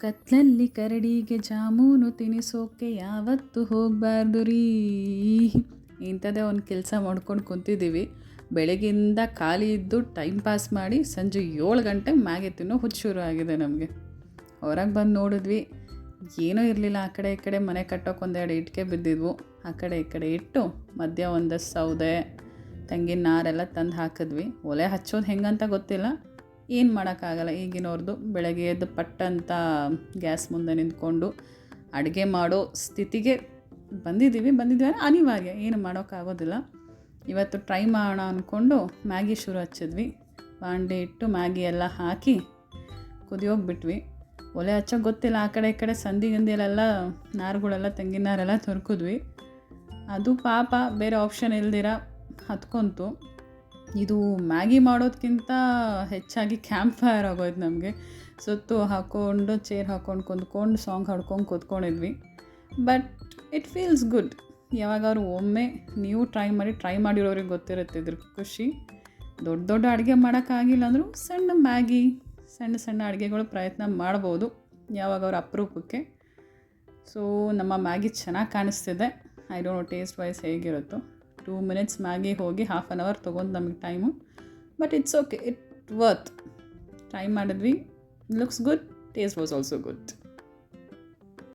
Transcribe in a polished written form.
ಕತ್ಲಲ್ಲಿ ಕರಡಿಗೆ ಜಾಮೂನು ತಿನಿಸೋಕೆ ಯಾವತ್ತೂ ಹೋಗಬಾರ್ದು ರೀ. ಇಂಥದ್ದೇ ಒಂದು ಕೆಲಸ ಮಾಡ್ಕೊಂಡು ಕುಂತಿದ್ದೀವಿ. ಬೆಳಗಿಂದ ಖಾಲಿ ಇದ್ದು ಟೈಮ್ ಪಾಸ್ ಮಾಡಿ ಸಂಜೆ 7 ಗಂಟೆಗೆ ಮ್ಯಾಗಿ ತಿನ್ನೋ ಹುಚ್ಚು ಶುರು ಆಗಿದೆ ನಮಗೆ. ಹೊರಗೆ ಬಂದು ನೋಡಿದ್ವಿ, ಏನೂ ಇರಲಿಲ್ಲ. ಆ ಕಡೆ ಈ ಕಡೆ ಮನೆ ಕಟ್ಟೋಕೆ ಒಂದೆರಡು ಇಟ್ಟಿಗೆ ಬಿದ್ದಿದ್ವು. ಆ ಕಡೆ ಈ ಕಡೆ ಇಟ್ಟು ಮಧ್ಯ ಒಂದಷ್ಟು ಸೌದೆ ತೆಂಗಿನ ನಾರೆಲ್ಲ ತಂದು ಹಾಕಿದ್ವಿ. ಒಲೆ ಹಚ್ಚೋದು ಹೆಂಗಂತ ಗೊತ್ತಿಲ್ಲ, ಏನು ಮಾಡೋಕ್ಕಾಗಲ್ಲ. ಈಗಿನವ್ರದ್ದು ಬೆಳಗ್ಗೆ ಎದ್ದು ಪಟ್ಟಂತ ಗ್ಯಾಸ್ ಮುಂದೆ ನಿಂತ್ಕೊಂಡು ಅಡುಗೆ ಮಾಡೋ ಸ್ಥಿತಿಗೆ ಬಂದಿದ್ದೀವಿ ಅಂದರೆ ಅನಿವಾರ್ಯ, ಏನು ಮಾಡೋಕ್ಕಾಗೋದಿಲ್ಲ. ಇವತ್ತು ಟ್ರೈ ಮಾಡೋಣ ಅಂದ್ಕೊಂಡು ಮ್ಯಾಗಿ ಶುರು ಹಚ್ಚಿದ್ವಿ. ಬಾಂಡೆ ಇಟ್ಟು ಮ್ಯಾಗಿ ಎಲ್ಲ ಹಾಕಿ ಕುದಿಯೋಗಿ ಬಿಟ್ವಿ. ಒಲೆ ಹಚ್ಚೋಕೆ ಗೊತ್ತಿಲ್ಲ, ಆ ಕಡೆ ಈ ಕಡೆ ಸಂದಿ ಗಂದಿಯಲ್ಲೆಲ್ಲ ನಾರುಗಳೆಲ್ಲ ತೆಂಗಿನ ನಾರೆಲ್ಲ ತುರ್ಕಿದ್ವಿ. ಅದು ಪಾಪ ಬೇರೆ ಆಪ್ಷನ್ ಇಲ್ದಿರ ಹತ್ಕೊಂತು. ಇದು ಮ್ಯಾಗಿ ಮಾಡೋದಕ್ಕಿಂತ ಹೆಚ್ಚಾಗಿ ಕ್ಯಾಂಪ್ ಫೈರ್ ಆಗೋಯ್ತು ನಮಗೆ. ಸುತ್ತು ಹಾಕ್ಕೊಂಡು ಚೇರ್ ಹಾಕ್ಕೊಂಡು ಕುಂದ್ಕೊಂಡು ಸಾಂಗ್ ಹಾಡ್ಕೊಂಡು ಕೂತ್ಕೊಂಡಿದ್ವಿ. But it feels good. ಯಾವಾಗಾದ್ರು ಒಮ್ಮೆ ನೀವು ಟ್ರೈ ಮಾಡಿರೋರಿಗೆ ಗೊತ್ತಿರುತ್ತೆ ಇದ್ರ ಖುಷಿ. ದೊಡ್ಡ ದೊಡ್ಡ ಅಡುಗೆ ಮಾಡೋಕ್ಕಾಗಿಲ್ಲ ಅಂದರೂ ಸಣ್ಣ ಮ್ಯಾಗಿ, ಸಣ್ಣ ಅಡುಗೆಗಳು ಪ್ರಯತ್ನ ಮಾಡ್ಬೋದು ಯಾವಾಗವ್ರು ಅಪರೂಪಕ್ಕೆ. ಸೊ ನಮ್ಮ ಮ್ಯಾಗಿ ಚೆನ್ನಾಗಿ ಕಾಣಿಸ್ತಿದೆ. I don't know taste wise ಹೇಗಿರುತ್ತೋ. 2 ಮಿನಿಟ್ಸ್ ಮ್ಯಾಗಿ ಹೋಗಿ ½ ಆನ್ ಅವರ್ ತೊಗೊಂಡು ನಮಗೆ time. But it's okay, it worth. Try ಮಾಡಿದ್ವಿ. Looks good, taste was also good.